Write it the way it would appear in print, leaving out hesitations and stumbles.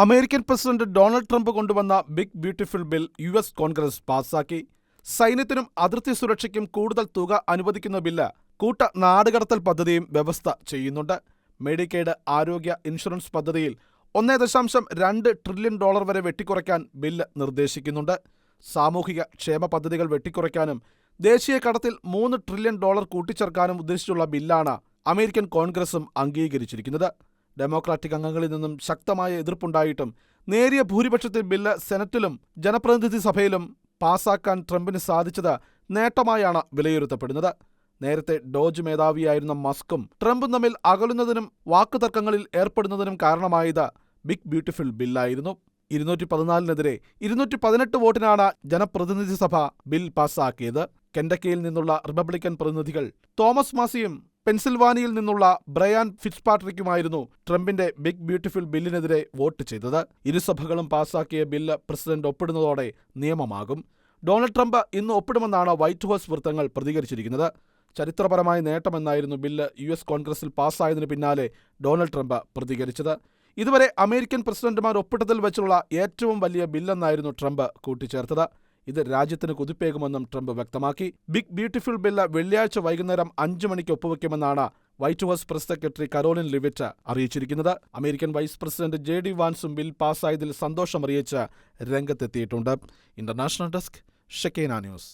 American president Donald Trump കൊണ്ടുവന്ന big beautiful bill US. Congress പാസാക്കി. സൈന്യത്തിനും അതിർത്തി സുരക്ഷയ്ക്കും കൂടുതൽ തുക അനുവദിക്കുന്ന ബില്ല് കൂട്ട നാടുകടത്തൽ പദ്ധതിയും വ്യവസ്ഥ ചെയ്യുന്നുണ്ട്. മെഡിക്കെയ്ഡ് ആരോഗ്യ ഇൻഷുറൻസ് പദ്ധതിയിൽ $1.2 ട്രില്യൺ വരെ വെട്ടിക്കുറയ്ക്കാൻ ബില്ല് നിർദ്ദേശിക്കുന്നുണ്ട്. സാമൂഹിക ക്ഷേമ പദ്ധതികൾ വെട്ടിക്കുറയ്ക്കാനും ദേശീയ കടത്തിൽ $3 ട്രില്യൺ കൂട്ടിച്ചേർക്കാനും ഉദ്ദേശിച്ചുള്ള ബില്ലാണ് അമേരിക്കൻ കോൺഗ്രസും അംഗീകരിച്ചിരിക്കുന്നത്. ഡെമോക്രാറ്റിക് അംഗങ്ങളിൽ നിന്നും ശക്തമായ എതിർപ്പുണ്ടായിട്ടും നേരിയ ഭൂരിപക്ഷത്തിൽ ബില്ല് സെനറ്റിലും ജനപ്രതിനിധി സഭയിലും പാസാക്കാൻ ട്രംപിന് സാധിച്ചത് നേട്ടമായാണ് വിലയിരുത്തപ്പെടുന്നത്. നേരത്തെ ഡോജ് മേധാവിയായിരുന്ന മസ്കും ട്രംപും തമ്മിൽ അകലുന്നതിനും വാക്കുതർക്കങ്ങളിൽ ഏർപ്പെടുന്നതിനും കാരണമായത് ബിഗ് ബ്യൂട്ടിഫുൾ ബില്ലായിരുന്നു. 214-നെതിരെ 218 വോട്ടിനാണ് ജനപ്രതിനിധി സഭ ബിൽ പാസാക്കിയത്. കെൻഡക്കിയിൽ നിന്നുള്ള റിപ്പബ്ലിക്കൻ പ്രതിനിധികൾ തോമസ് മാസിയും പെൻസിൽവാനിയയിൽ നിന്നുള്ള ബ്രയാൻ ഫിറ്റ്സ്പാട്രിക്കുമായിരുന്നു ട്രംപിന്റെ ബിഗ് ബ്യൂട്ടിഫുൾ ബില്ലിനെതിരെ വോട്ട് ചെയ്തത്. ഇരുസഭകളും പാസാക്കിയ ബില്ല് പ്രസിഡന്റ് ഒപ്പിടുന്നതോടെ നിയമമാകും. ഡൊണാൾഡ് ട്രംപ് ഇന്ന് ഒപ്പിടുമെന്നാണ് വൈറ്റ് ഹൗസ് വൃത്തങ്ങൾ പ്രതികരിച്ചിരിക്കുന്നത്. ചരിത്രപരമായ നേട്ടമെന്നായിരുന്നു ബില്ല് യു.എസ്. കോൺഗ്രസിൽ പാസ്സായതിനു പിന്നാലെ ഡൊണാൾഡ് ട്രംപ് പ്രതികരിച്ചത്. ഇതുവരെ അമേരിക്കൻ പ്രസിഡന്റുമാർ ഒപ്പിട്ടതിൽ വെച്ചുള്ള ഏറ്റവും വലിയ ബില്ലെന്നായിരുന്നു ട്രംപ് കൂട്ടിച്ചേർത്തത്. ഇത് രാജ്യത്തിന് കുതിപ്പേകുമെന്നും ട്രംപ് വ്യക്തമാക്കി. ബിഗ് ബ്യൂട്ടിഫുൾ ബില്ല് വെള്ളിയാഴ്ച വൈകുന്നേരം 5 മണിക്ക് ഒപ്പുവെക്കുമെന്നാണ് White House press secretary Karoline Leavitt അറിയിച്ചിരിക്കുന്നത്. അമേരിക്കൻ വൈസ് പ്രസിഡന്റ് JD വാൻസും ബിൽ പാസ്സായതിൽ സന്തോഷമറിയിച്ച് രംഗത്തെത്തിയിട്ടുണ്ട്. ഇന്റർനാഷണൽ ഡെസ്ക്, ഷെക്കേന ന്യൂസ്.